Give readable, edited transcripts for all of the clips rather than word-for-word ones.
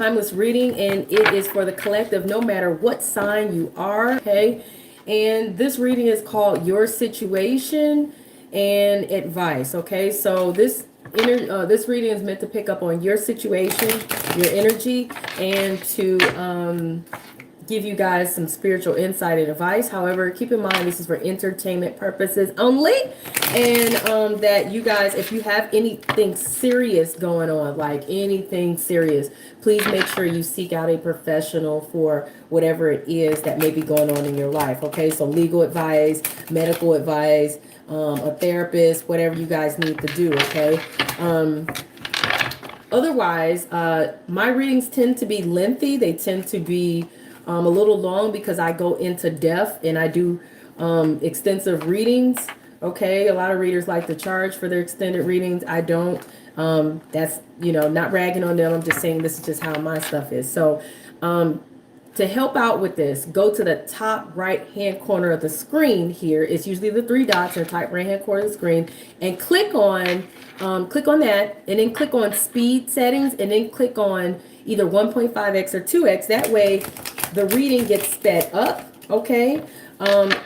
Timeless reading, and it is for the collective, no matter what sign you are. Okay, and this reading is called Your Situation and Advice. Okay, so this reading is meant to pick up on your situation, your energy, and to give you guys some spiritual insight and advice. However, keep in mind this is for entertainment purposes only, and that you guys, if you have anything serious going on, like anything serious, please make sure you seek out a professional for whatever it is that may be going on in your life. Okay, so legal advice, medical advice, a therapist, whatever you guys need to do. Okay. Otherwise, my readings tend to be lengthy. They tend to be a little long because I go into depth and I do extensive readings. Okay, a lot of readers like to charge for their extended readings. I don't. That's, not ragging on them. I'm just saying this is just how my stuff is. So to help out with this, go to the top right hand corner of the screen. Here it's usually the three dots in the top right hand corner of the screen, and click on that, and then click on speed settings, and then click on either 1.5x or 2x. That way the reading gets sped up. Okay,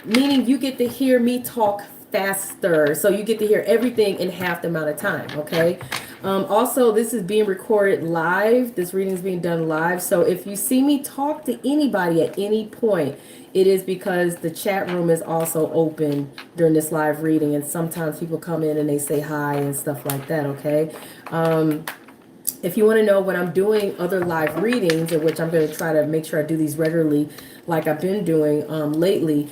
meaning you get to hear me talk faster, so you get to hear everything in half the amount of time. Okay. Also, this is being recorded live. This reading is being done live. So if you see me talk to anybody at any point, it is because the chat room is also open during this live reading. And sometimes people come in and they say hi and stuff like that. Okay. If you want to know when I'm doing other live readings, in which I'm going to try to make sure I do these regularly, like I've been doing lately,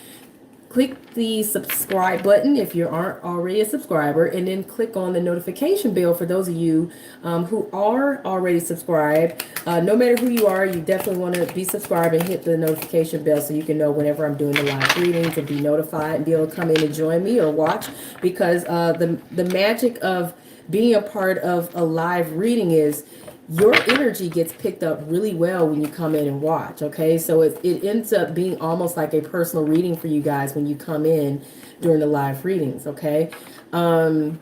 click the subscribe button if you aren't already a subscriber, and then click on the notification bell for those of you who are already subscribed. No matter who you are, you definitely want to be subscribed and hit the notification bell so you can know whenever I'm doing the live readings and be notified and be able to come in and join me or watch, because the magic of being a part of a live reading is your energy gets picked up really well when you come in and watch. Okay, so it ends up being almost like a personal reading for you guys when you come in during the live readings. Okay, other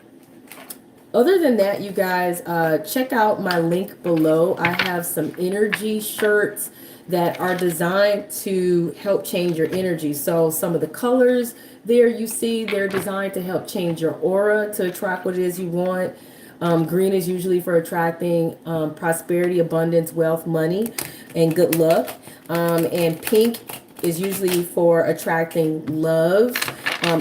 than that, you guys, check out my link below. I have some energy shirts that are designed to help change your energy. So some of the colors there you see, they're designed to help change your aura to attract what it is you want. Green is usually for attracting prosperity, abundance, wealth, money, and good luck. And pink is usually for attracting love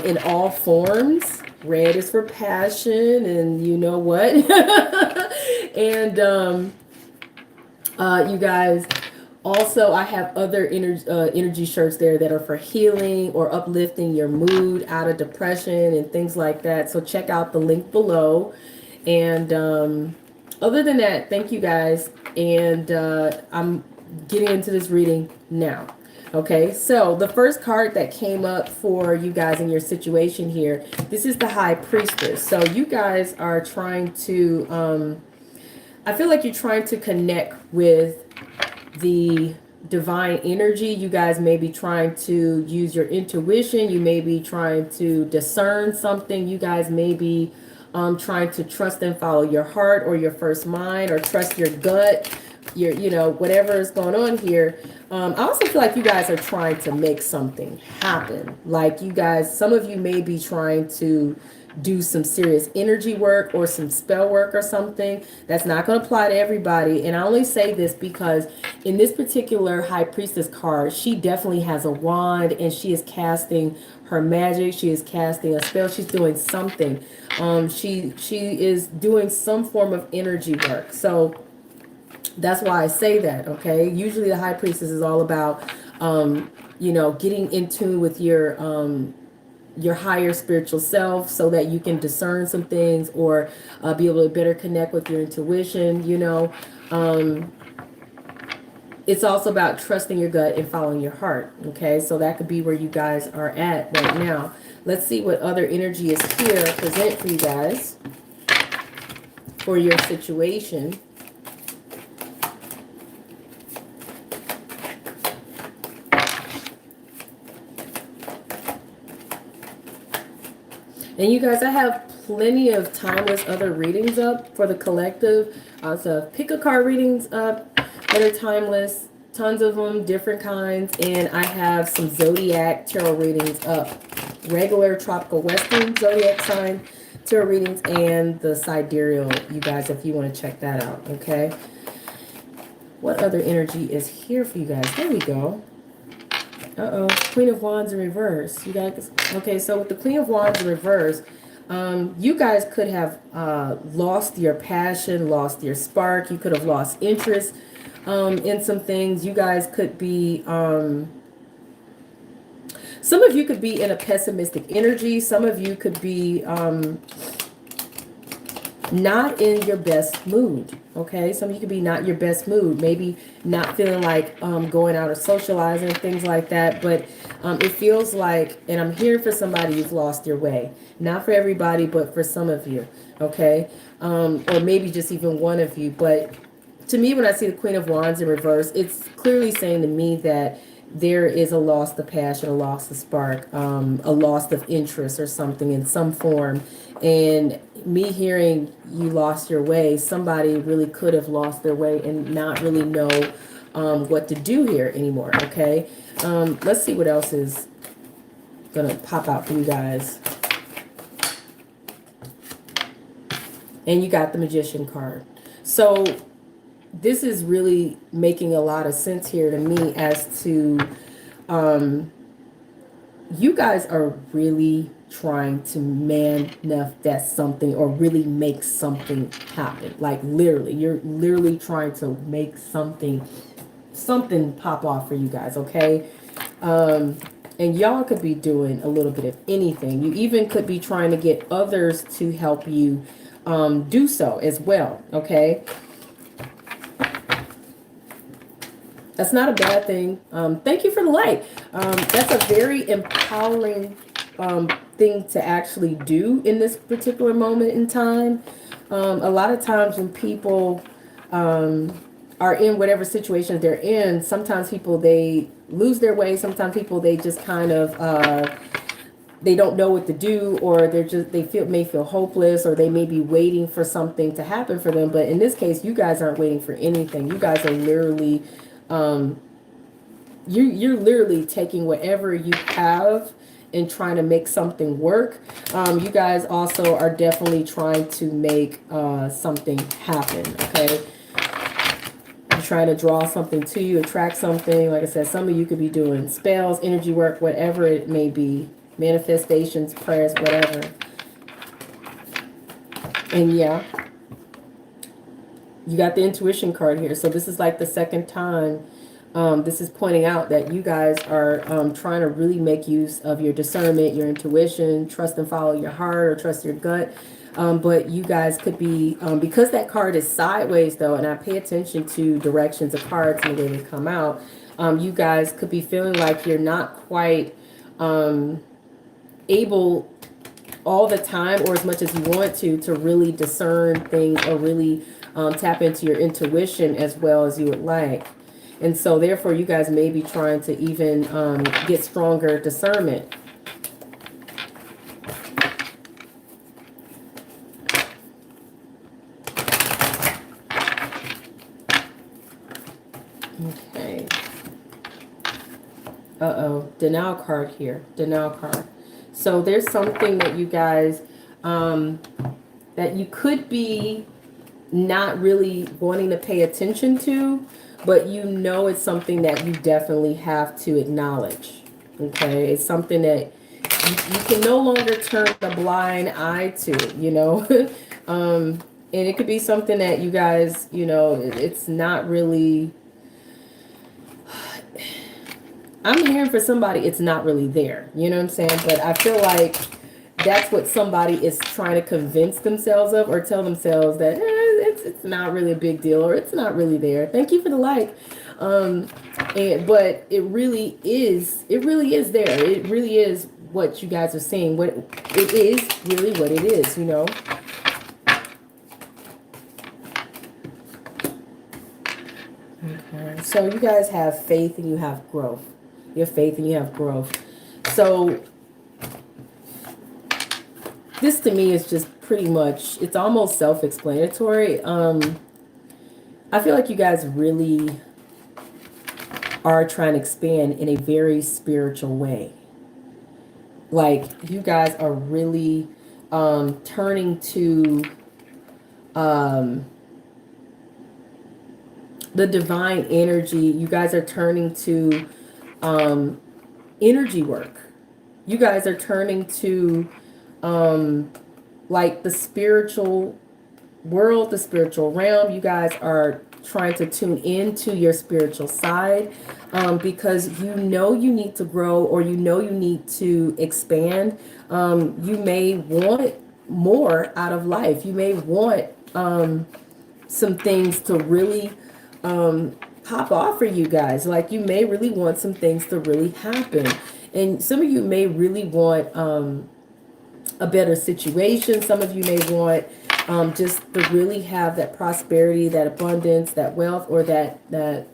in all forms. Red is for passion, and you know what? And you guys, also I have other energy shirts there that are for healing or uplifting your mood out of depression and things like that. So check out the link below. And other than that, thank you guys. And I'm getting into this reading now. Okay, so the first card that came up for you guys in your situation here, this is the High Priestess. So you guys are trying to, I feel like you're trying to connect with the divine energy. You guys may be trying to use your intuition. You may be trying to discern something. You guys may be trying to trust and follow your heart or your first mind, or trust your gut, your, whatever is going on here. I also feel like you guys are trying to make something happen. Like you guys, some of you may be trying to do some serious energy work or some spell work or something. That's not going to apply to everybody. And I only say this because in this particular High Priestess card, she definitely has a wand and she is casting her magic. She is casting a spell. She's doing something. She is doing some form of energy work. So that's why I say that. Okay. Usually the High Priestess is all about, getting in tune with your higher spiritual self so that you can discern some things, or be able to better connect with your intuition. It's also about trusting your gut and following your heart. Okay, so that could be where you guys are at right now. Let's see what other energy is here present for you guys for your situation. And you guys, I have plenty of timeless other readings up for the collective. Also, pick a card readings up. They're timeless, tons of them, different kinds, and I have some zodiac tarot readings up. Regular tropical western zodiac sign tarot readings and the sidereal, you guys, if you want to check that out, okay? What other energy is here for you guys? There we go. Uh-oh, Queen of Wands in reverse. You guys, okay, so with the Queen of Wands in reverse, you guys could have lost your passion, lost your spark. You could have lost interest in some things. You guys could be, some of you could be in a pessimistic energy. Some of you could be not in your best mood, okay? Some of you could be not your best mood, maybe not feeling like going out or socializing, things like that. But it feels like, and I'm here for somebody who's lost your way. Not for everybody, but for some of you, okay? Or maybe just even one of you. But to me, when I see the Queen of Wands in reverse, it's clearly saying to me that there is a loss of passion, a loss of spark, a loss of interest or something in some form. And me hearing you lost your way, somebody really could have lost their way and not really know what to do here anymore, okay? Let's see what else is going to pop out for you guys. And you got the Magician card. So this is really making a lot of sense here to me as to you guys are really trying to manifest something or really make something happen. Like literally, you're literally trying to make something pop off for you guys, okay? And y'all could be doing a little bit of anything. You even could be trying to get others to help you do so as well, okay? That's not a bad thing. Thank you for the light. That's a very empowering thing to actually do in this particular moment in time. A lot of times when people are in whatever situation they're in, sometimes people, they lose their way. Sometimes people, they just kind of, they don't know what to do, or they may feel hopeless, or they may be waiting for something to happen for them. But in this case, you guys aren't waiting for anything. You guys are literally, you're literally taking whatever you have and trying to make something work. You guys also are definitely trying to make something happen, okay? You're trying to draw something to you, attract something. Like I said, some of you could be doing spells, energy work, whatever it may be, manifestations, prayers, whatever. And yeah, you got the intuition card here. So this is like the second time this is pointing out that you guys are trying to really make use of your discernment, your intuition, trust and follow your heart, or trust your gut. But you guys could be, because that card is sideways though, and I pay attention to directions of cards and the way they come out, you guys could be feeling like you're not quite able all the time, or as much as you want to really discern things, or really tap into your intuition as well as you would like. And so therefore you guys may be trying to even get stronger discernment. Okay. Uh-oh. Denial card here. Denial card. So there's something that you guys, that you could be not really wanting to pay attention to, but you know it's something that you definitely have to acknowledge, okay? It's something that you can no longer turn a blind eye to, you know? And it could be something that you guys, you know, it's not really, I'm hearing for somebody, it's not really there, you know what I'm saying? But I feel like that's what somebody is trying to convince themselves of, or tell themselves that it's not really a big deal, or it's not really there. Thank you for the like. But it really is there. It really is what you guys are seeing. What it is really what it is, you know. Okay. So you guys have faith and you have growth. You have faith and you have growth. So this to me is just pretty much, it's almost self-explanatory. I feel like you guys really are trying to expand in a very spiritual way. Like you guys are really turning to the divine energy. You guys are turning to energy work. You guys are turning to like the spiritual world, the spiritual realm. You guys are trying to tune into your spiritual side because you know you need to grow, or you know you need to expand. You may want more out of life. You may want some things to really pop off for you guys. Like you may really want some things to really happen. And some of you may really want a better situation. Some of you may want just to really have that prosperity, that abundance, that wealth, or that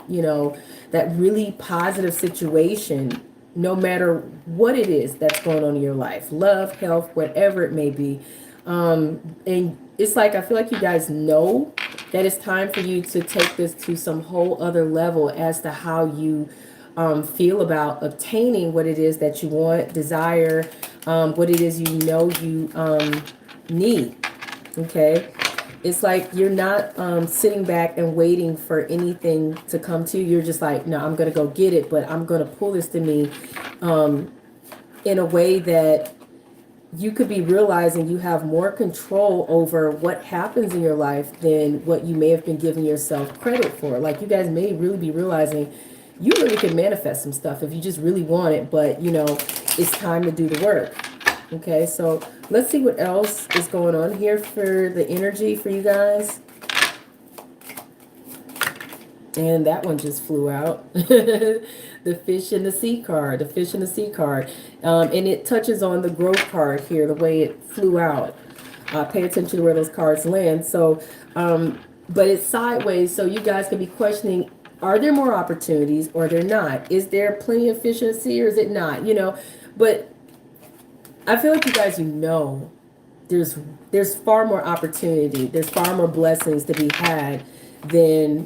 you know, that really positive situation, no matter what it is that's going on in your life, love, health, whatever it may be. And it's like, I feel like you guys know that it's time for you to take this to some whole other level as to how you feel about obtaining what it is that you want, desire, what it is you know you need. Okay, it's like you're not sitting back and waiting for anything to come to you. You're just like, no, I'm gonna go get it, but I'm gonna pull this to me in a way that you could be realizing you have more control over what happens in your life than what you may have been giving yourself credit for. Like you guys may really be realizing you really can manifest some stuff if you just really want it, but you know, it's time to do the work. Okay, so let's see what else is going on here for the energy for you guys. And that one just flew out. The fish in the sea card, the fish in the sea card. And it touches on the growth card here, the way it flew out. Pay attention to where those cards land. So, but it's sideways, so you guys could be questioning, are there more opportunities or there not? Is there plenty of fish in the sea or is it not? You know, but I feel like you guys, you know, there's far more opportunity. There's far more blessings to be had than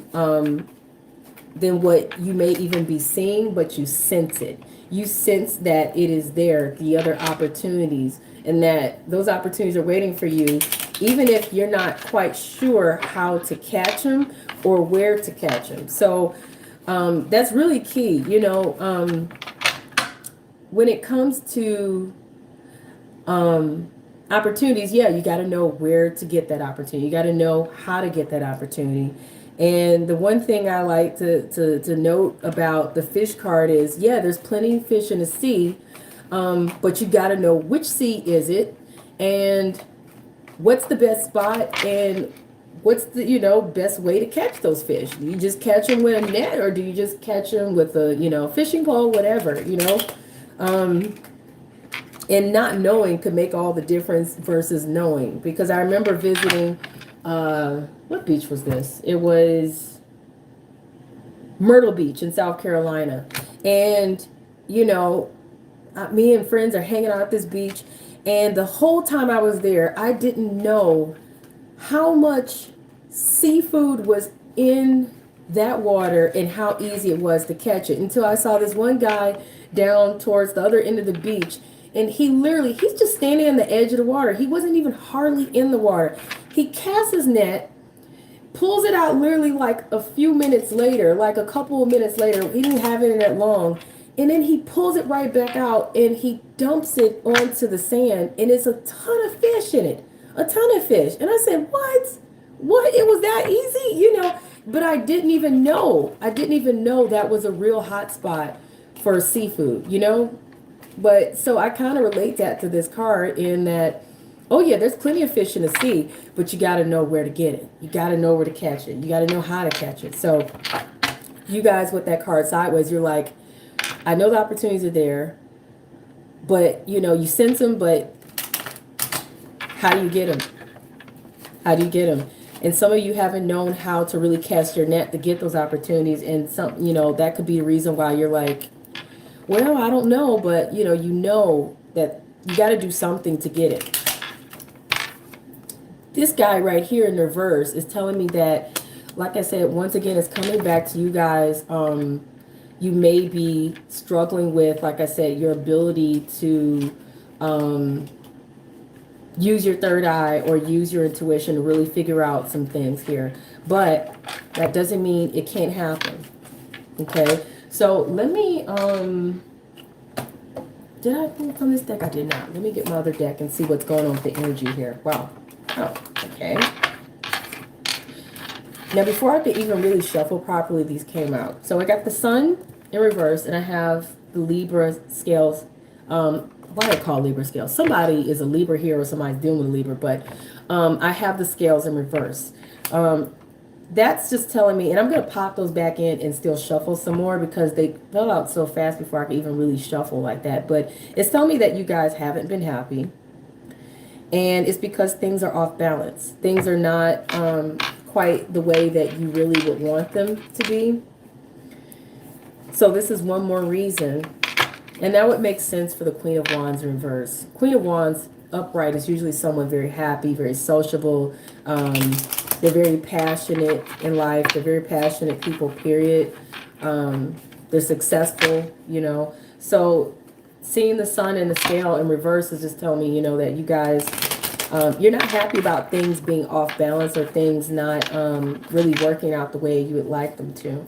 what you may even be seeing, but you sense it. You sense that it is there, the other opportunities, and that those opportunities are waiting for you, even if you're not quite sure how to catch them or where to catch them. So that's really key. You know, when it comes to opportunities, yeah, you got to know where to get that opportunity. You got to know how to get that opportunity. And the one thing I like to note about the fish card is, yeah, there's plenty of fish in the sea, but you got to know which sea is it, and what's the best spot, and what's the, you know, best way to catch those fish. Do you just catch them with a net, or do you just catch them with a, you know, fishing pole, whatever, you know? And not knowing could make all the difference versus knowing. Because I remember visiting, what beach was this? It was Myrtle Beach in South Carolina. And, you know, me and friends are hanging out at this beach. And the whole time I was there, I didn't know how much seafood was in that water and how easy it was to catch it, until I saw this one guy down towards the other end of the beach. And he's just standing on the edge of the water. He wasn't even hardly in the water. He casts his net, pulls it out literally like a few minutes later, like a couple of minutes later. He didn't have it in that long. And then he pulls it right back out and he dumps it onto the sand. And it's a ton of fish in it. A ton of fish. And I said, what? What? It was that easy? You know, but I didn't even know. I didn't even know that was a real hot spot for seafood, you know? But so I kind of relate that to this card in that, oh yeah, there's plenty of fish in the sea, but you got to know where to get it. You got to know where to catch it. You got to know how to catch it. So you guys with that card sideways, you're like, I know the opportunities are there, but you know, you sense them, but how do you get them? How do you get them? And some of you haven't known how to really cast your net to get those opportunities. And some, you know, that could be the reason why you're like, well, I don't know, but you know that you got to do something to get it. This guy right here in reverse is telling me that like I said, once again, it's coming back to you guys. You may be struggling with, like I said, your ability to use your third eye or use your intuition to really figure out some things here. But that doesn't mean it can't happen. Okay, so let me, did I pull from this deck? I did not. Let me get my other deck and see what's going on with the energy here. Wow. Oh, okay. Now, before I could even really shuffle properly, these came out. So I got the Sun in reverse, and I have the Libra scales. Why do I call Libra scales? Somebody is a Libra here, or somebody's dealing with a Libra, but I have the scales in reverse. That's just telling me, and I'm going to pop those back in and still shuffle some more because they fell out so fast before I could even really shuffle like that. But it's telling me that you guys haven't been happy. And it's because things are off balance. Things are not quite the way that you really would want them to be. So this is one more reason. And that would make sense for the Queen of Wands in reverse. Queen of Wands upright is usually someone very happy, very sociable. They're very passionate in life. They're very passionate people, period. They're successful, you know. So seeing the Sun and the scale in reverse is just telling me, you know, that you guys, you're not happy about things being off balance or things not really working out the way you would like them to.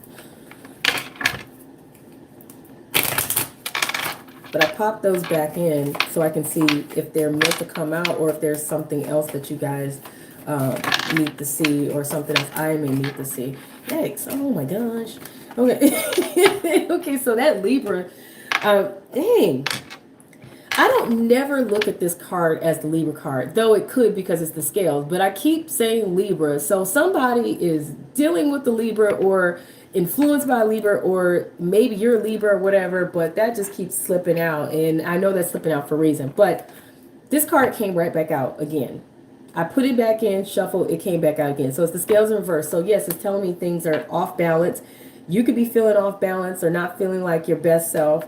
But I popped those back in so I can see if they're meant to come out or if there's something else that you guys need to see or something else I may need to see. Yikes. Oh my gosh. Okay. Okay, so that Libra, dang. I don't never look at this card as the Libra card, though it could because it's the scales, but I keep saying Libra. So somebody is dealing with the Libra or influenced by Libra, or maybe you're Libra or whatever, but that just keeps slipping out. And I know that's slipping out for a reason, but this card came right back out again. I put it back in, shuffle, it came back out again. So it's the scales in reverse. So yes, it's telling me things are off balance. You could be feeling off balance or not feeling like your best self.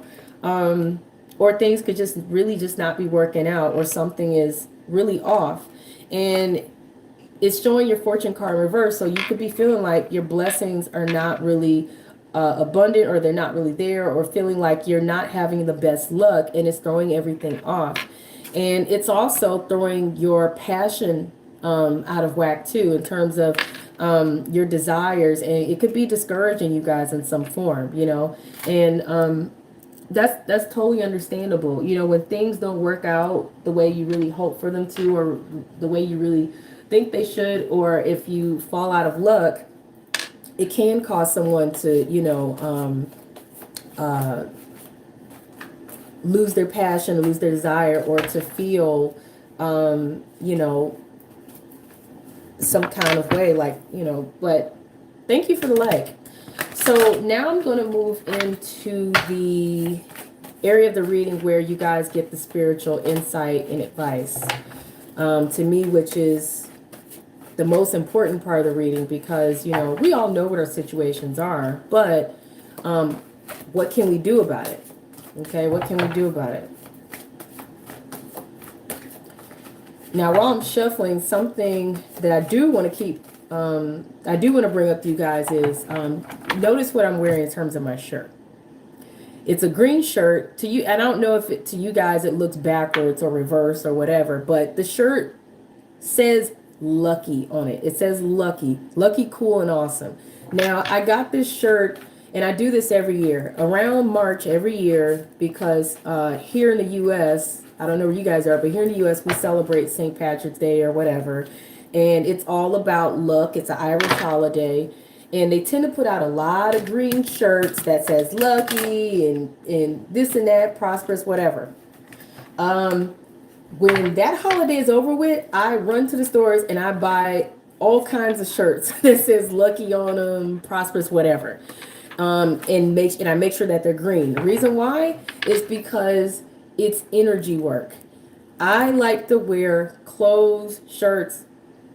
Or things could just really just not be working out, or something is really off. And it's showing your fortune card in reverse. So you could be feeling like your blessings are not really abundant, or they're not really there, or feeling like you're not having the best luck, and it's throwing everything off. And it's also throwing your passion out of whack too, in terms of your desires. And it could be discouraging you guys in some form, you know. And that's totally understandable. You know, when things don't work out the way you really hope for them to, or the way you really think they should, or if you fall out of luck, it can cause someone to, you know, lose their passion, lose their desire, or to feel, you know, some kind of way, like, you know. But thank you for the like. So now I'm going to move into the area of the reading where you guys get the spiritual insight and advice to me, which is the most important part of the reading, because, you know, we all know what our situations are, but what can we do about it? Okay, what can we do about it? Now, while I'm shuffling, something that I do want to keep, I do want to bring up to you guys is, notice what I'm wearing in terms of my shirt. It's a green shirt. To you, I don't know if to you guys it looks backwards or reverse or whatever, but the shirt says lucky on it. It says lucky, cool, and awesome. Now, I got this shirt, and I do this every year, around March every year, because here in the U.S., I don't know where you guys are, but here in the U.S., we celebrate St. Patrick's Day or whatever, and it's all about luck. It's an Irish holiday, and they tend to put out a lot of green shirts that says lucky and this and that, prosperous, whatever. When that holiday is over with, I run to the stores and I buy all kinds of shirts that says lucky on them, prosperous, whatever. And I make sure that they're green. The reason why is because it's energy work. I like to wear clothes, shirts,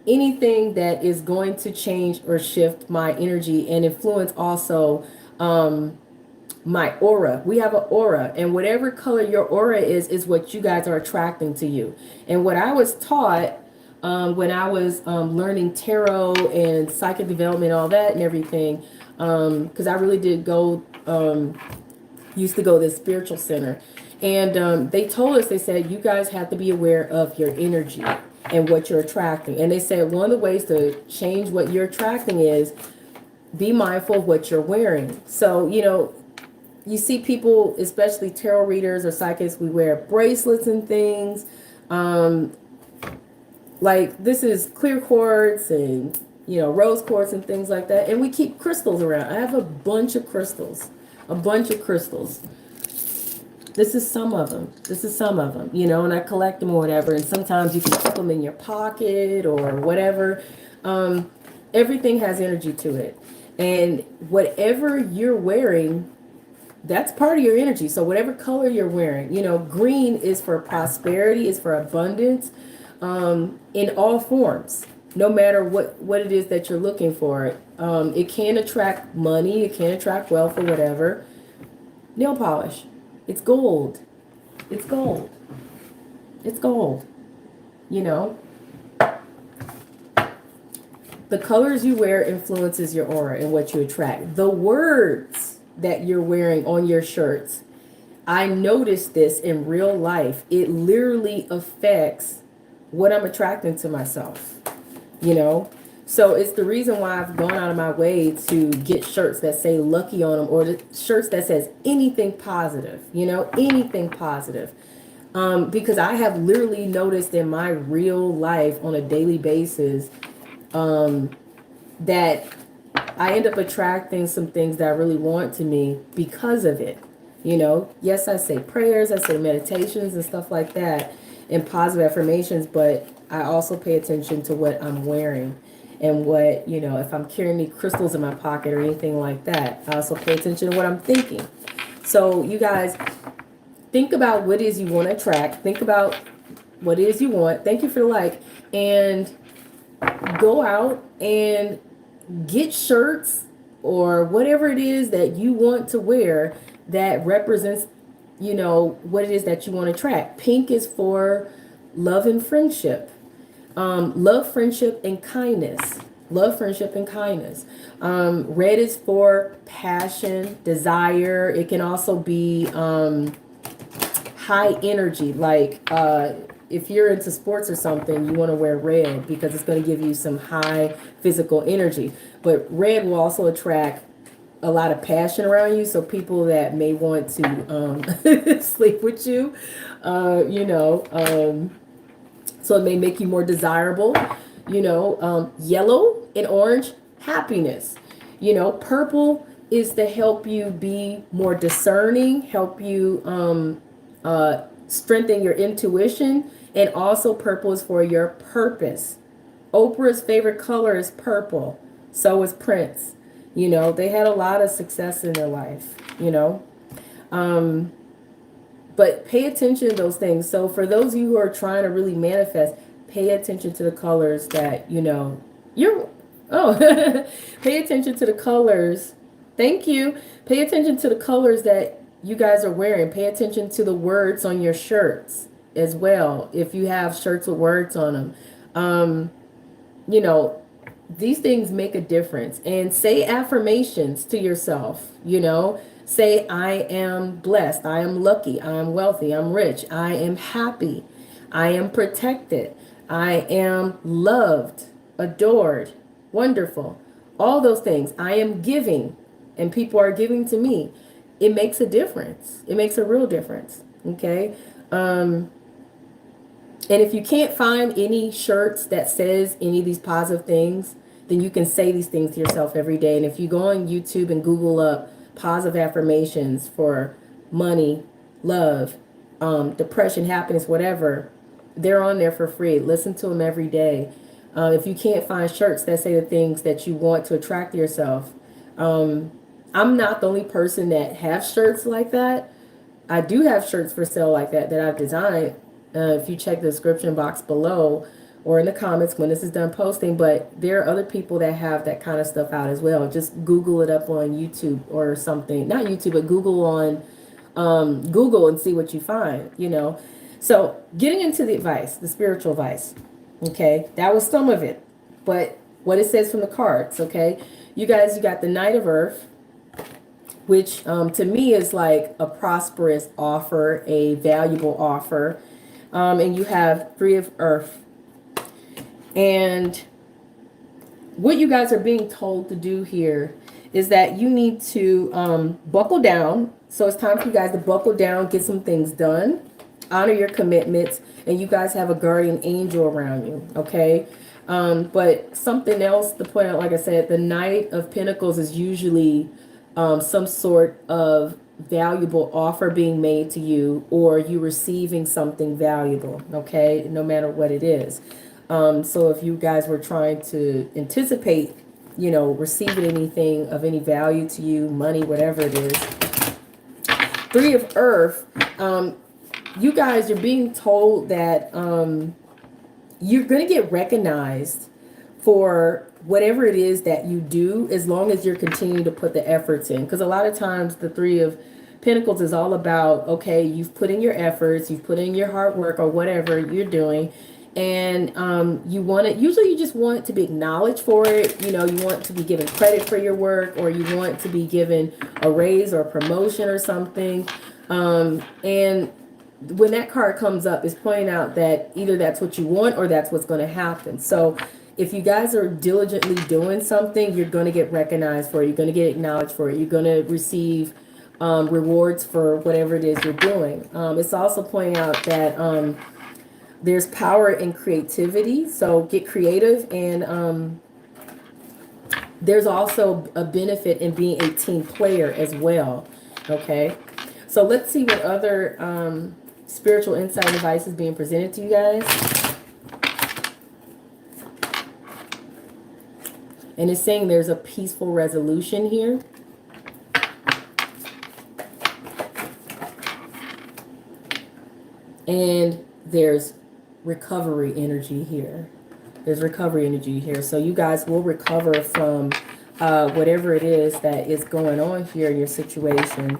anything that is going to change or shift my energy and influence also my aura. We have an aura, and whatever color your aura is what you guys are attracting to you. And what I was taught when I was learning tarot and psychic development, all that and everything, because I really did go, used to go to the spiritual center. And they told us, they said, you guys have to be aware of your energy and what you're attracting. And they said one of the ways to change what you're attracting is be mindful of what you're wearing. So, you see people, especially tarot readers or psychics, we wear bracelets and things. Like this is clear quartz and, rose quartz and things like that. And we keep crystals around. I have a bunch of crystals. This is some of them. And I collect them or whatever. And sometimes you can keep them in your pocket or whatever. Everything has energy to it. And whatever you're wearing, that's part of your energy. So whatever color you're wearing, green is for prosperity, is for abundance, in all forms, no matter what it is that you're looking for. It can attract money, it can attract wealth or whatever. Nail polish, it's gold. It's gold. The colors you wear influences your aura and what you attract. The words that you're wearing on your shirts, I noticed this in real life. It literally affects what I'm attracting to myself, So it's the reason why I've gone out of my way to get shirts that say lucky on them, or the shirts that says anything positive, anything positive. Because I have literally noticed in my real life on a daily basis, that I end up attracting some things that I really want to me because of it. Yes, I say prayers, I say meditations and stuff like that, and positive affirmations, but I also pay attention to what I'm wearing and what, if I'm carrying any crystals in my pocket or anything like that. I also pay attention to what I'm thinking. So you guys, think about what it is you want to attract. Think about what it is you want. Thank you for the like. And go out and get shirts or whatever it is that you want to wear that represents, what it is that you want to attract. Pink is for love and friendship. Love, friendship, and kindness. Red is for passion, desire. It can also be high energy. Like if you're into sports or something, you want to wear red because it's going to give you some high physical energy. But red will also attract a lot of passion around you. So people that may want to sleep with you, so it may make you more desirable. Yellow and orange, happiness. Purple is to help you be more discerning, help you strengthen your intuition, and also purple is for your purpose. Oprah's favorite color is purple. So is Prince. They had a lot of success in their life, but pay attention to those things. So for those of you who are trying to really manifest, pay attention to the colors that, pay attention to the colors. Thank you. Pay attention to the colors that you guys are wearing. Pay attention to the words on your shirts as well. If you have shirts with words on them, these things make a difference. And say affirmations to yourself, say, I am blessed. I am lucky. I am wealthy. I'm rich. I am happy. I am protected. I am loved, adored, wonderful. All those things. I am giving and people are giving to me. It makes a difference. It makes a real difference. Okay. And if you can't find any shirts that says any of these positive things, then you can say these things to yourself every day. And if you go on YouTube and Google up positive affirmations for money, love, depression, happiness, whatever, they're on there for free. Listen to them every day. If you can't find shirts that say the things that you want to attract to yourself, I'm not the only person that have shirts like that. I do have shirts for sale like that I've designed. If you check the description box below or in the comments when this is done posting, but there are other people that have that kind of stuff out as well. Just Google it up on YouTube or something. Not YouTube, but Google on Google and see what you find, So getting into the advice, the spiritual advice. Okay, that was some of it. But what it says from the cards, okay? You guys, you got the Knight of Earth, which to me is like a prosperous offer, a valuable offer. And you have Three of Earth. And what you guys are being told to do here is that you need to buckle down. So it's time for you guys to buckle down, get some things done, honor your commitments, and you guys have a guardian angel around you, okay? But something else to point out, like I said, the Knight of Pentacles is usually some sort of valuable offer being made to you, or you receiving something valuable, okay? No matter what it is. So if you guys were trying to anticipate, you know, receiving anything of any value to you, money, whatever it is. Three of Earth, you guys are being told that you're going to get recognized for whatever it is that you do, as long as you're continuing to put the efforts in. Because a lot of times the Three of Pentacles is all about, okay, you've put in your efforts, you've put in your hard work or whatever you're doing. And you want it, usually you just want to be acknowledged for it. You know, you want to be given credit for your work, or you want to be given a raise or a promotion or something. And when that card comes up, it's pointing out that either that's what you want or that's what's going to happen. So if you guys are diligently doing something, you're going to get recognized for it. You're going to get acknowledged for it. You're going to receive rewards for whatever it is you're doing. It's also pointing out that there's power in creativity, so get creative. And there's also a benefit in being a team player as well. Okay, so let's see what other spiritual insight advice is being presented to you guys. And it's saying there's a peaceful resolution here. And there's recovery energy here. There's recovery energy here. So you guys will recover from whatever it is that is going on here in your situation,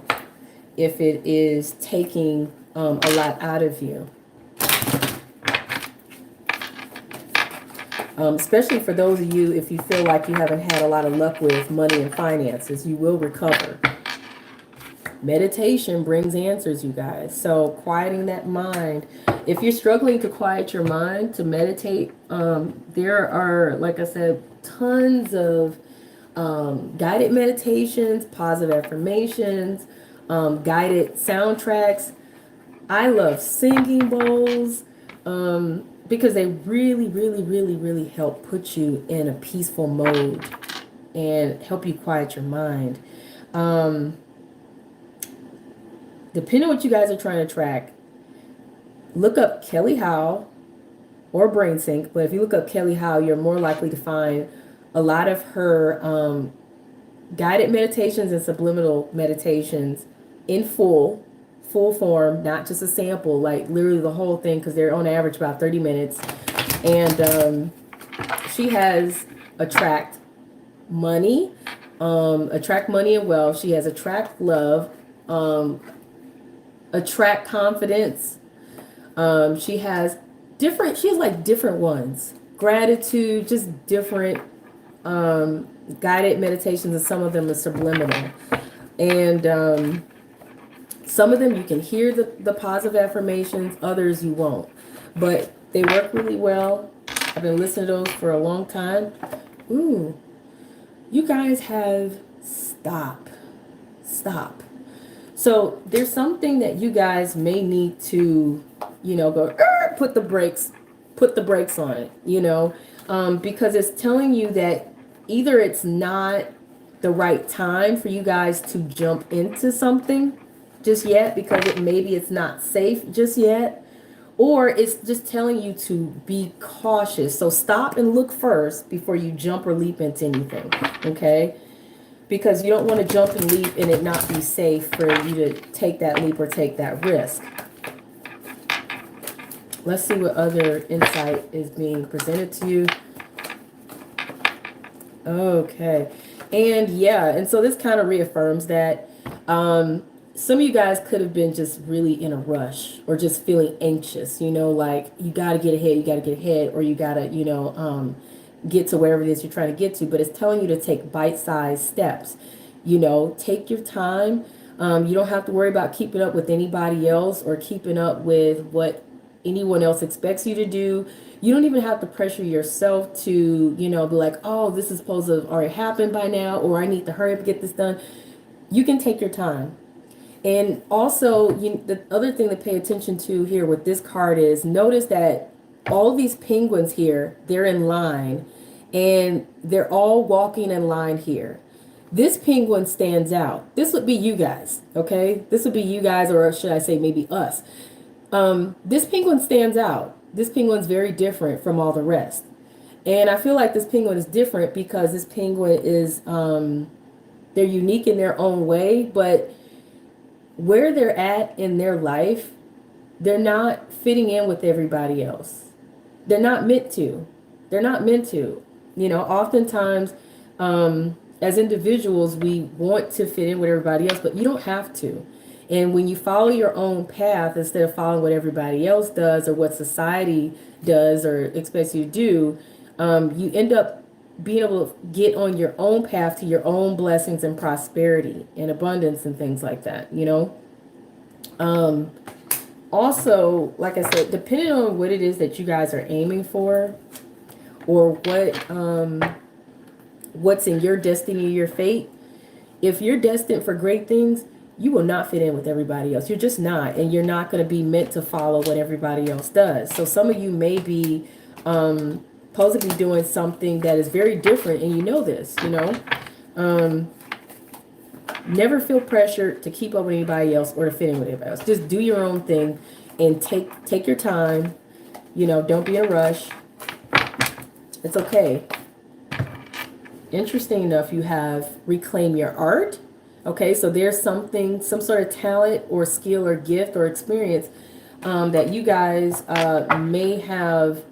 if it is taking a lot out of you. Especially for those of you, if you feel like you haven't had a lot of luck with money and finances, you will recover. Meditation brings answers, you guys. So quieting that mind. If you're struggling to quiet your mind, to meditate, there are, like I said, tons of guided meditations, positive affirmations, guided soundtracks. I love singing bowls because they really help put you in a peaceful mode and help you quiet your mind. Depending on what you guys are trying to track, look up Kelly Howe or Brain Sync. But if you look up Kelly Howe, you're more likely to find a lot of her guided meditations and subliminal meditations in full form, not just a sample, like literally the whole thing, because they're on average about 30 minutes. And she has attract money and wealth. She has attract love, attract confidence. She has like different ones. Gratitude, just different guided meditations, and some of them are subliminal. And some of them you can hear the positive affirmations, others you won't. But they work really well. I've been listening to those for a long time. Ooh, you guys have stop. So there's something that you guys may need to, you know, go put the brakes on it, you know, because it's telling you that either it's not the right time for you guys to jump into something just yet, because maybe it's not safe just yet, or it's just telling you to be cautious. So stop and look first before you jump or leap into anything, okay? Because you don't want to jump and leap and it not be safe for you to take that leap or take that risk. Let's see what other insight is being presented to you. Okay. And yeah, and so this kind of reaffirms that some of you guys could have been just really in a rush or just feeling anxious, you know, like you got to get ahead, you got to get ahead, or you got to, get to wherever it is you're trying to get to. But it's telling you to take bite-sized steps, take your time. You don't have to worry about keeping up with anybody else or keeping up with what anyone else expects you to do. You don't even have to pressure yourself to, be like, oh, this is supposed to have already happened by now, or I need to hurry up and get this done. You can take your time. And also, the other thing to pay attention to here with this card is notice that all these penguins here, they're in line, and they're all walking in line here. This penguin stands out. This would be you guys, okay? This would be you guys, or should I say maybe us. This penguin stands out. This penguin's very different from all the rest. And I feel like this penguin is different because this penguin is, they're unique in their own way, but where they're at in their life, they're not fitting in with everybody else. They're not meant to. They're not meant to. Oftentimes, as individuals, we want to fit in with everybody else, but you don't have to. And when you follow your own path instead of following what everybody else does or what society does or expects you to do, you end up being able to get on your own path to your own blessings and prosperity and abundance and things like that, Also, like I said, depending on what it is that you guys are aiming for or what's in your destiny, your fate, if you're destined for great things, you will not fit in with everybody else. You're just not, and you're not going to be meant to follow what everybody else does. So some of you may be supposed to be doing something that is very different, and this, never feel pressure to keep up with anybody else or to fit in with anybody else. Just do your own thing and take your time. Don't be in a rush. It's okay. Interesting enough, you have reclaim your art. Okay, so there's some sort of talent or skill or gift or experience that you guys may have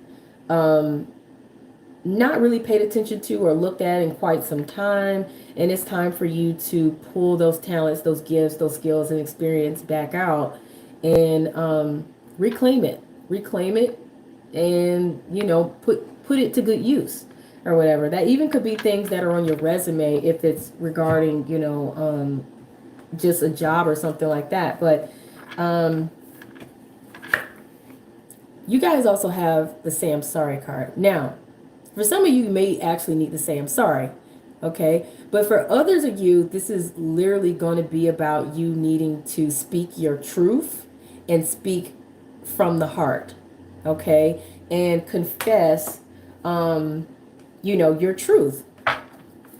not really paid attention to or looked at in quite some time. And it's time for you to pull those talents, those gifts, those skills and experience back out and reclaim it and, put it to good use or whatever. That even could be things that are on your resume if it's regarding, just a job or something like that. But you guys also have the Say I'm Sorry card. Now, for some of you, you may actually need to say I'm sorry, okay? But for others of you, this is literally going to be about you needing to speak your truth and speak from the heart, okay? And confess, your truth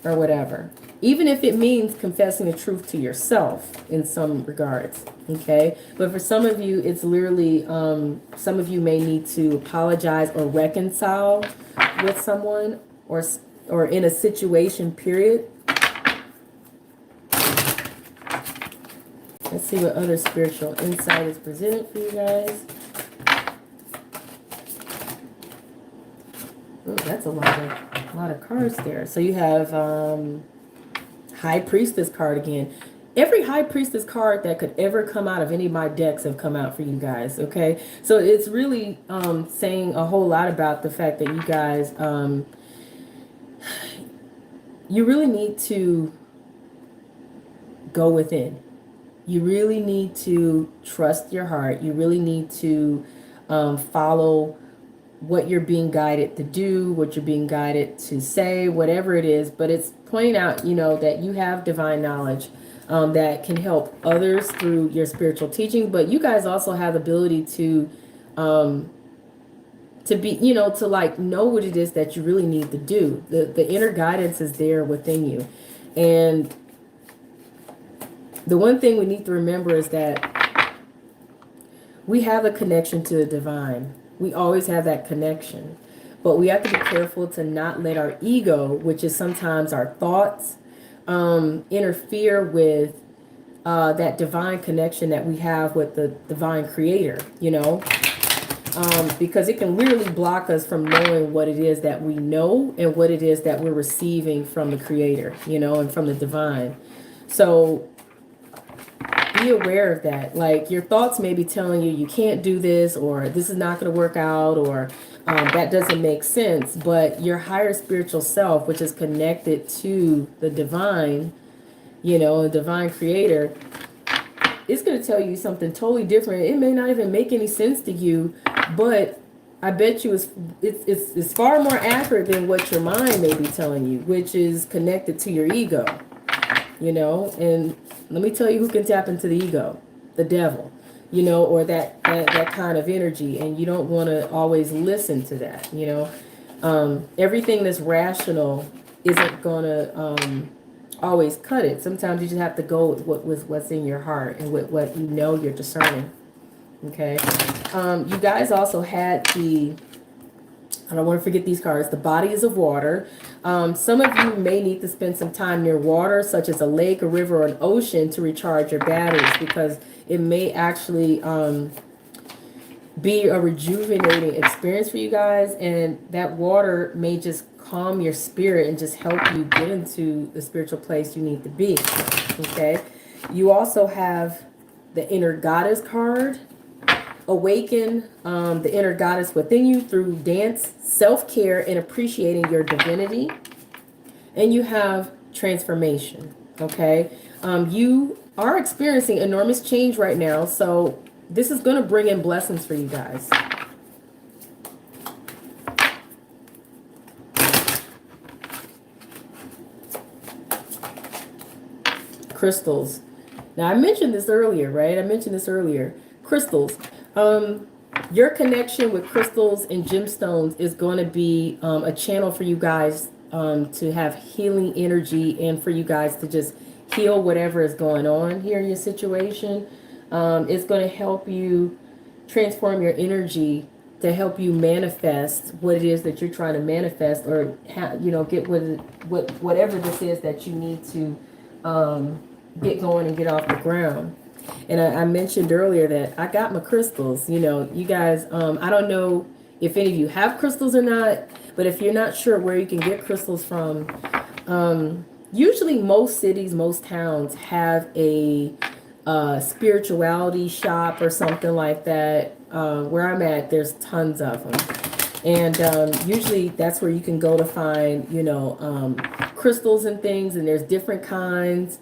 or whatever. Even if it means confessing the truth to yourself in some regards, okay? But for some of you, it's literally, some of you may need to apologize or reconcile with someone or in a situation, period. Let's see what other spiritual insight is presented for you guys. Ooh, that's a lot of cards there. So you have High Priestess card again. Every High Priestess card that could ever come out of any of my decks have come out for you guys, okay? So it's really saying a whole lot about the fact that you guys, you really need to go within. You really need to trust your heart. You really need to follow what you're being guided to do, what you're being guided to say, whatever it is. But it's pointing out, that you have divine knowledge that can help others through your spiritual teaching. But you guys also have the ability to be, to like know what it is that you really need to do. The inner guidance is there within you. And the one thing we need to remember is that we have a connection to the divine. We always have that connection. But we have to be careful to not let our ego, which is sometimes our thoughts, interfere with that divine connection that we have with the divine creator, because it can literally block us from knowing what it is that we know and what it is that we're receiving from the creator, and from the divine. So be aware of that. Like, your thoughts may be telling you can't do this, or this is not going to work out, or that doesn't make sense. But your higher spiritual self, which is connected to the divine, a divine creator, it's going to tell you something totally different. It may not even make any sense to you, but I bet you it's far more accurate than what your mind may be telling you, which is connected to your ego, and let me tell you who can tap into the ego: the devil, or that kind of energy. And you don't want to always listen to that. Everything that's rational isn't going to always cut it. Sometimes you just have to go with what's in your heart and with what you're discerning. Okay. You guys also had I don't want to forget these cards, the bodies of water. Some of you may need to spend some time near water, such as a lake, a river, or an ocean, to recharge your batteries, because it may actually be a rejuvenating experience for you guys. And that water may just calm your spirit and just help you get into the spiritual place you need to be. Okay. You also have the inner goddess card. Awaken the inner goddess within you through dance, self-care, and appreciating your divinity. And you have transformation. Okay. You are experiencing enormous change right now, so this is going to bring in blessings for you guys. Crystals. Now, I mentioned this earlier, right? Crystals. Your connection with crystals and gemstones is going to be a channel for you guys to have healing energy, and for you guys to just heal whatever is going on here in your situation. It's going to help you transform your energy to help you manifest what it is that you're trying to manifest, or get whatever this is that you need to get going and get off the ground. And I mentioned earlier that I got my crystals. You guys, I don't know if any of you have crystals or not, but if you're not sure where you can get crystals from, usually most cities, most towns have a spirituality shop or something like that. Where I'm at, there's tons of them. And usually that's where you can go to find, crystals and things. And there's different kinds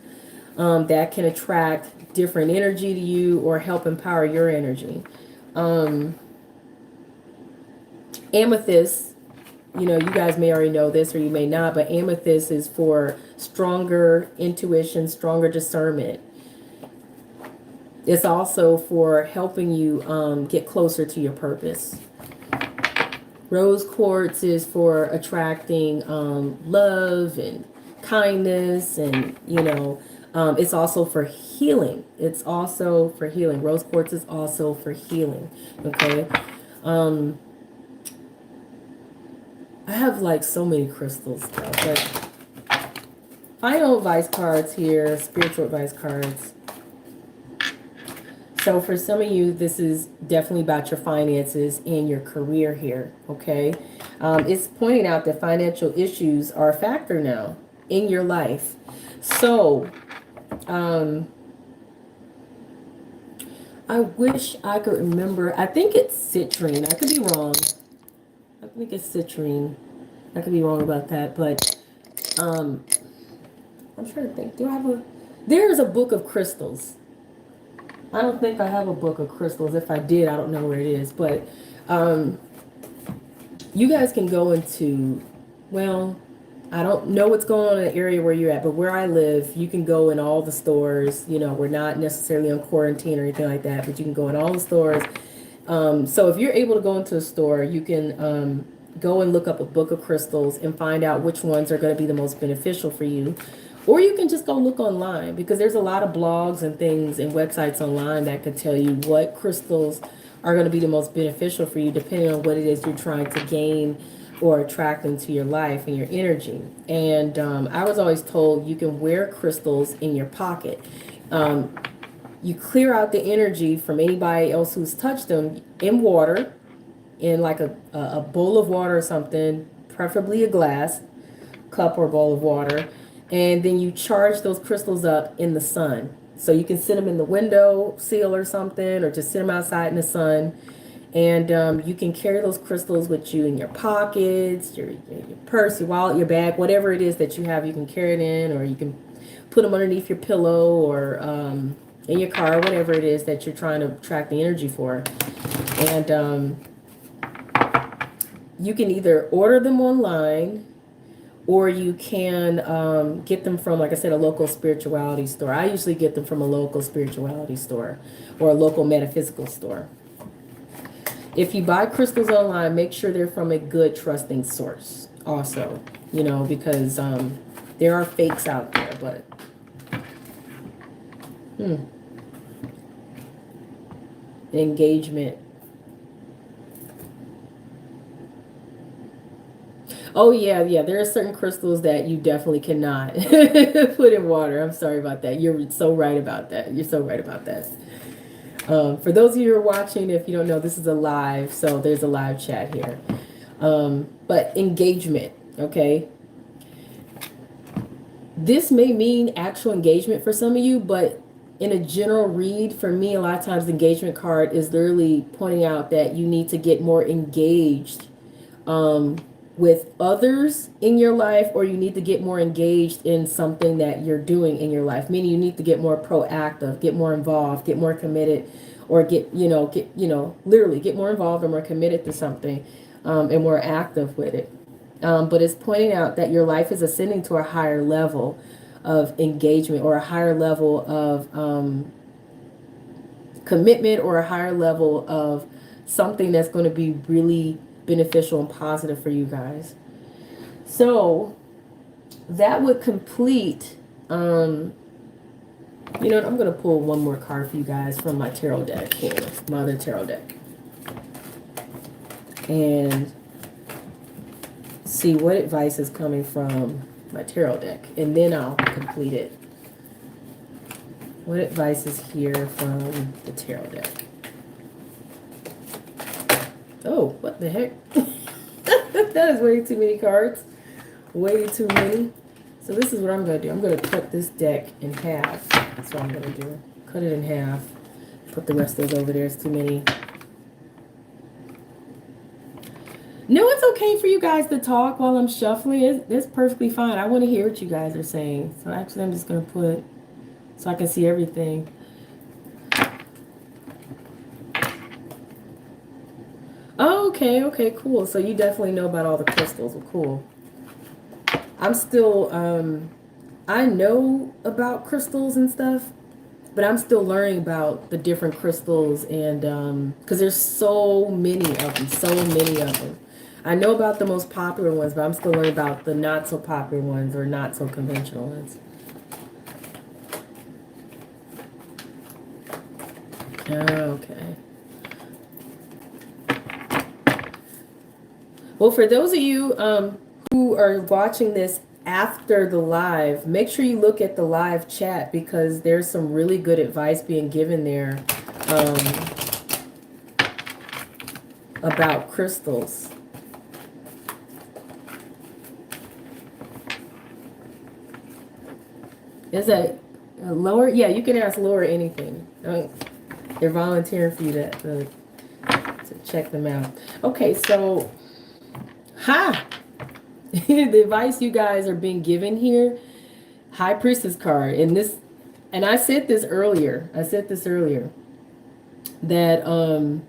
that can attract different energy to you or help empower your energy. Amethyst, you guys may already know this or you may not, but amethyst is for stronger intuition, stronger discernment. It's also for helping you get closer to your purpose. Rose quartz is for attracting love and kindness, and it's also for healing. Rose quartz is also for healing. Okay. I have like so many crystals though, but final advice cards here, spiritual advice cards. So for some of you, this is definitely about your finances and your career here. Okay. It's pointing out that financial issues are a factor now in your life. So I wish I could remember. I think it's citrine. I could be wrong. I think it's citrine. I could be wrong about that, but I'm trying to think. There's a book of crystals. I don't think I have a book of crystals. If I did, I don't know where it is, but you guys can go into, I don't know what's going on in the area where you're at, but where I live, you can go in all the stores. We're not necessarily on quarantine or anything like that, but you can go in all the stores. So if you're able to go into a store, you can go and look up a book of crystals and find out which ones are going to be the most beneficial for you. Or you can just go look online, because there's a lot of blogs and things and websites online that could tell you what crystals are going to be the most beneficial for you, depending on what it is you're trying to gain or attract into your life and your energy. And I was always told you can wear crystals in your pocket. You clear out the energy from anybody else who's touched them in water, in like a bowl of water or something, preferably a glass cup or bowl of water. And then you charge those crystals up in the sun. So you can sit them in the window sill or something, or just sit them outside in the sun. And you can carry those crystals with you in your pockets, your purse, your wallet, your bag, whatever it is that you have, you can carry it in, or you can put them underneath your pillow, or in your car, whatever it is that you're trying to track the energy for. And you can either order them online, or you can get them from, like I said, a local spirituality store. I usually get them from a local spirituality store or a local metaphysical store. If you buy crystals online, make sure they're from a good, trusting source also, you know, because there are fakes out there, but engagement. Oh, yeah, yeah. There are certain crystals that you definitely cannot put in water. I'm sorry about that. You're so right about that. You're so right about that. For those of you who are watching, if you don't know, this is a live, so there's a live chat here. But engagement, okay? This may mean actual engagement for some of you, but in a general read, for me, a lot of times the engagement card is literally pointing out that you need to get more engaged with others in your life, or you need to get more engaged in something that you're doing in your life, meaning you need to get more proactive, get more involved, get more committed, or literally get more involved or more committed to something, and more active with it. But it's pointing out that your life is ascending to a higher level of engagement, or a higher level of commitment, or a higher level of something that's going to be really beneficial and positive for you guys. So that would complete, I'm going to pull one more card for you guys from my tarot deck here, my other tarot deck, and see what advice is coming from my tarot deck, and then I'll complete it. What advice is here from the tarot deck? Oh, what the heck? That is way too many cards. Way too many. So this is what I'm going to do. I'm going to cut this deck in half. That's what I'm going to do. Cut it in half. Put the rest of those over there. It's too many. No, it's okay for you guys to talk while I'm shuffling. It's perfectly fine. I want to hear what you guys are saying. So actually, I'm just going to put, so I can see everything. Oh, okay, cool. So you definitely know about all the crystals. Well, cool. I'm still, I know about crystals and stuff, but I'm still learning about the different crystals, and because there's so many of them. I know about the most popular ones, but I'm still learning about the not so popular ones, or not so conventional ones. Okay. Well, for those of you who are watching this after the live, make sure you look at the live chat, because there's some really good advice being given there about crystals. Is that lower? Yeah, you can ask Laura anything. They're volunteering for you to check them out. Okay, so the advice you guys are being given here, High Priestess card, and I said this earlier. That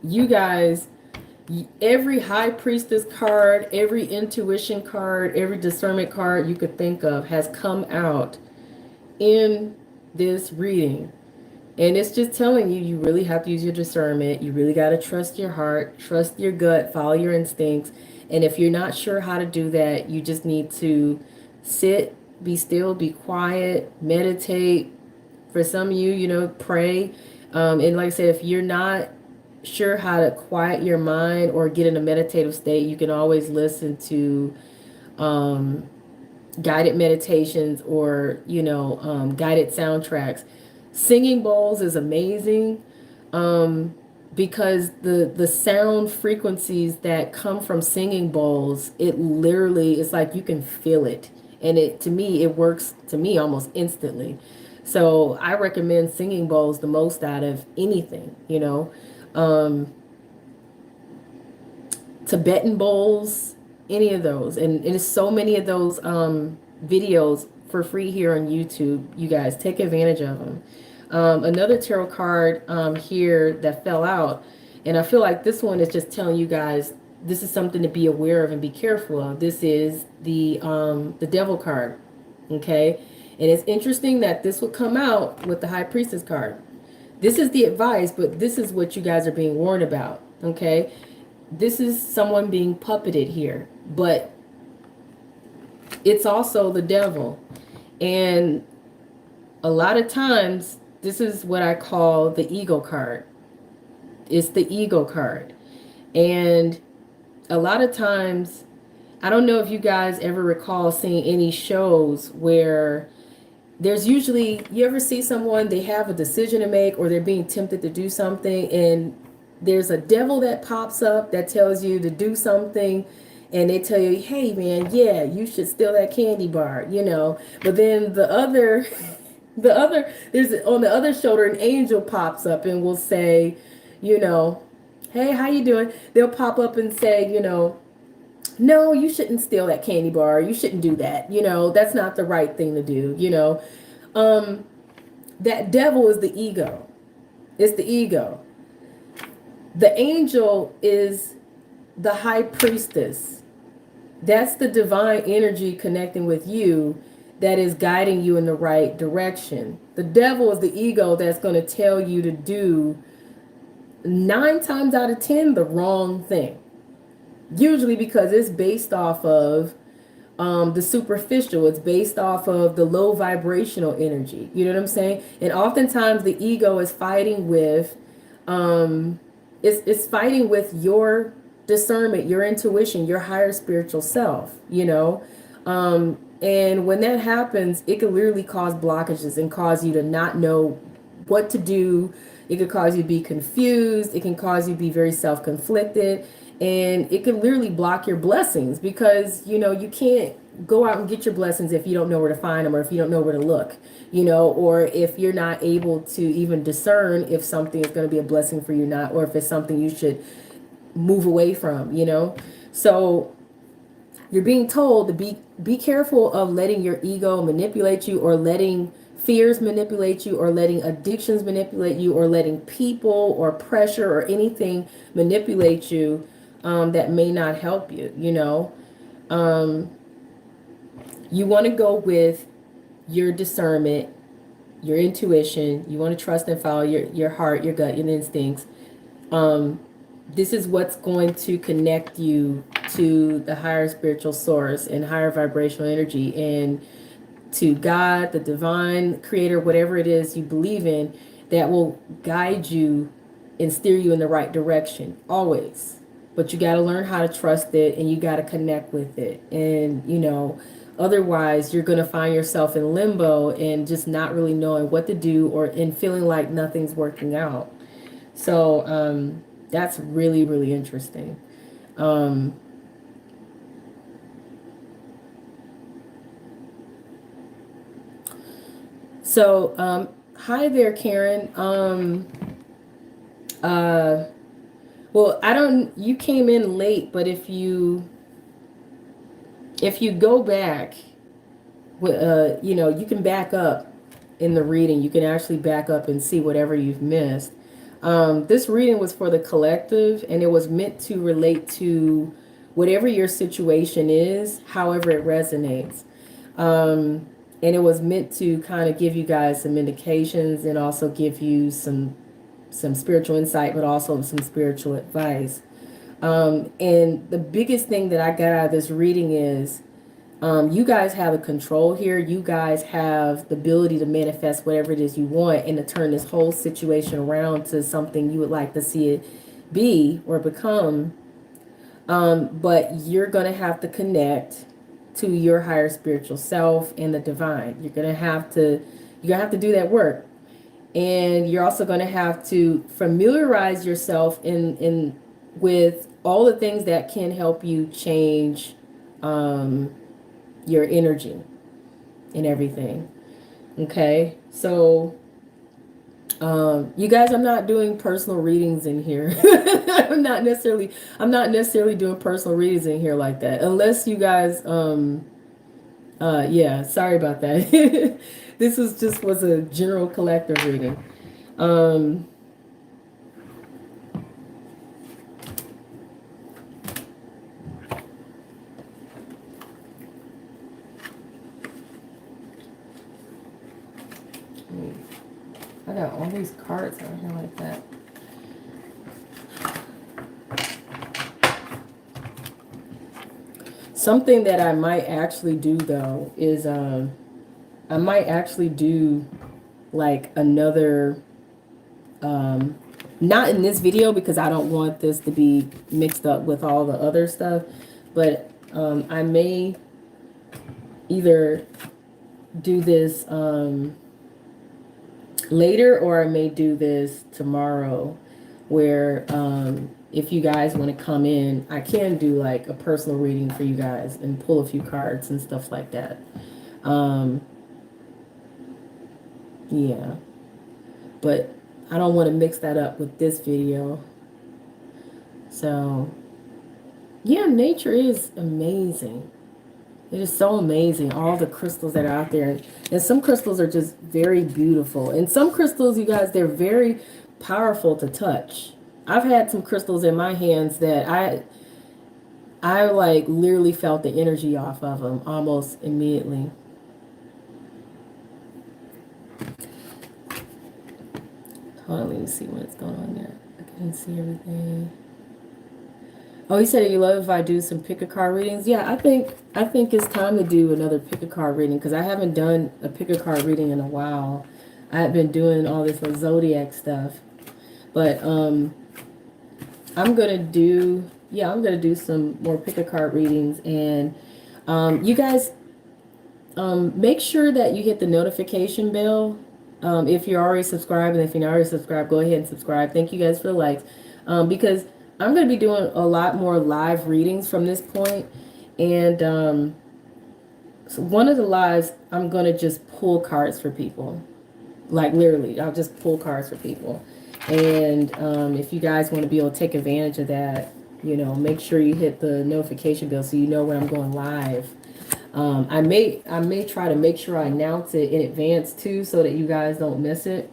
you guys, every High Priestess card, every intuition card, every discernment card you could think of has come out in this reading. And it's just telling you, you really have to use your discernment. You really got to trust your heart, trust your gut, follow your instincts. And if you're not sure how to do that, you just need to sit, be still, be quiet, meditate. For some of you, pray. And like I said, if you're not sure how to quiet your mind or get in a meditative state, you can always listen to guided meditations, or guided soundtracks. Singing bowls is amazing, because the sound frequencies that come from singing bowls, it's like you can feel it, and it works to me almost instantly. So I recommend singing bowls the most out of anything, um, Tibetan bowls, any of those. And there's so many of those videos for free here on YouTube. You guys take advantage of them. Another tarot card here that fell out, and I feel like this one is just telling you guys this is something to be aware of and be careful of. This is the Devil card, okay? And it's interesting that this would come out with the High Priestess card. This is the advice, but this is what you guys are being warned about, okay? This is someone being puppeted here, but it's also the devil. And a lot of times, this is what I call the ego card. It's the ego card. And a lot of times, I don't know if you guys ever recall seeing any shows where there's usually, you ever see someone, they have a decision to make or they're being tempted to do something, and there's a devil that pops up that tells you to do something, and they tell you, hey man, yeah, you should steal that candy bar, but then there's on the other shoulder an angel pops up and will say, hey, how you doing? They'll pop up and say, no, you shouldn't steal that candy bar. You shouldn't do that. That's not the right thing to do. That devil is the ego. It's the ego. The angel is the high priestess. That's the divine energy connecting with you that is guiding you in the right direction. The devil is the ego that's going to tell you to do 9 times out of 10 the wrong thing. Usually because it's based off of the superficial. It's based off of the low vibrational energy. You know what I'm saying? And oftentimes the ego is fighting with, it's fighting with your discernment, your intuition, your higher spiritual self, and when that happens, it can literally cause blockages and cause you to not know what to do. It could cause you to be confused. It can cause you to be very self-conflicted. And it can literally block your blessings because, you can't go out and get your blessings if you don't know where to find them or if you don't know where to look, or if you're not able to even discern if something is going to be a blessing for you or not, or if it's something you should move away from, So you're being told to be careful of letting your ego manipulate you, or letting fears manipulate you, or letting addictions manipulate you, or letting people or pressure or anything manipulate you that may not help you. You want to go with your discernment, your intuition. You want to trust and follow your heart, your gut, your instincts. This is what's going to connect you to the higher spiritual source and higher vibrational energy, and to God, the divine creator, whatever it is you believe in, that will guide you and steer you in the right direction always. But you got to learn how to trust it, and you got to connect with it. And, otherwise you're going to find yourself in limbo and just not really knowing what to do, or in feeling like nothing's working out. So that's really, really interesting. Hi there, Karen. Well, you came in late, but if you go back, you can back up in the reading. You can actually back up and see whatever you've missed. This reading was for the collective, and it was meant to relate to whatever your situation is, however it resonates. And it was meant to kind of give you guys some indications and also give you some spiritual insight, but also some spiritual advice. And the biggest thing that I got out of this reading is you guys have a control here. You guys have the ability to manifest whatever it is you want and to turn this whole situation around to something you would like to see it be or become. But you're going to have to connect to your higher spiritual self and the divine. You're going to have to do that work. And you're also going to have to familiarize yourself in with all the things that can help you change your energy and everything. Okay, So, you guys, I'm not doing personal readings in here. I'm not necessarily doing personal readings in here like that. Unless you guys, yeah, sorry about that. This was a general collective reading. Um, I got all these cards out here like that. Something that I might actually do though is I might actually do like another not in this video because I don't want this to be mixed up with all the other stuff, but I may either do this later or I may do this tomorrow where if you guys want to come in, I can do like a personal reading for you guys and pull a few cards and stuff like that. Yeah, but I don't want to mix that up with this video. So yeah, nature is amazing. It is so amazing, all the crystals that are out there. And some crystals are just very beautiful. And some crystals, you guys, they're very powerful to touch. I've had some crystals in my hands that I like literally felt the energy off of them almost immediately. Hold on, let me see what's going on there. I can't see everything. Oh, he said you love if I do some pick a card readings. Yeah, I think it's time to do another pick a card reading because I haven't done a pick a card reading in a while. I've been doing all this like zodiac stuff. But I'm gonna do some more pick a card readings, and you guys make sure that you hit the notification bell. If you're already subscribed, and if you're not already subscribed, go ahead and subscribe. Thank you guys for the likes. Because I'm going to be doing a lot more live readings from this point. And so one of the lives, I'm going to just pull cards for people. Like literally, I'll just pull cards for people. And if you guys want to be able to take advantage of that, you know, make sure you hit the notification bell so you know when I'm going live. I may try to make sure I announce it in advance too, so that you guys don't miss it.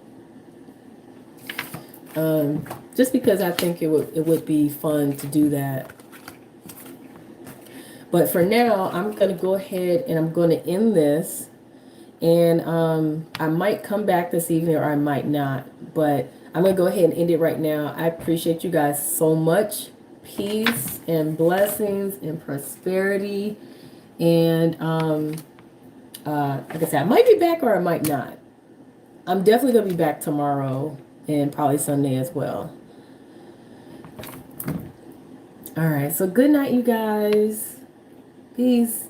Just because I think it would be fun to do that. But for now, I'm gonna go ahead and I'm gonna end this, and I might come back this evening or I might not. But I'm gonna go ahead and end it right now. I appreciate you guys so much. Peace and blessings and prosperity. And like I said, I might be back or I might not. I'm definitely gonna be back tomorrow and probably Sunday as well. All right, so good night, you guys. Peace.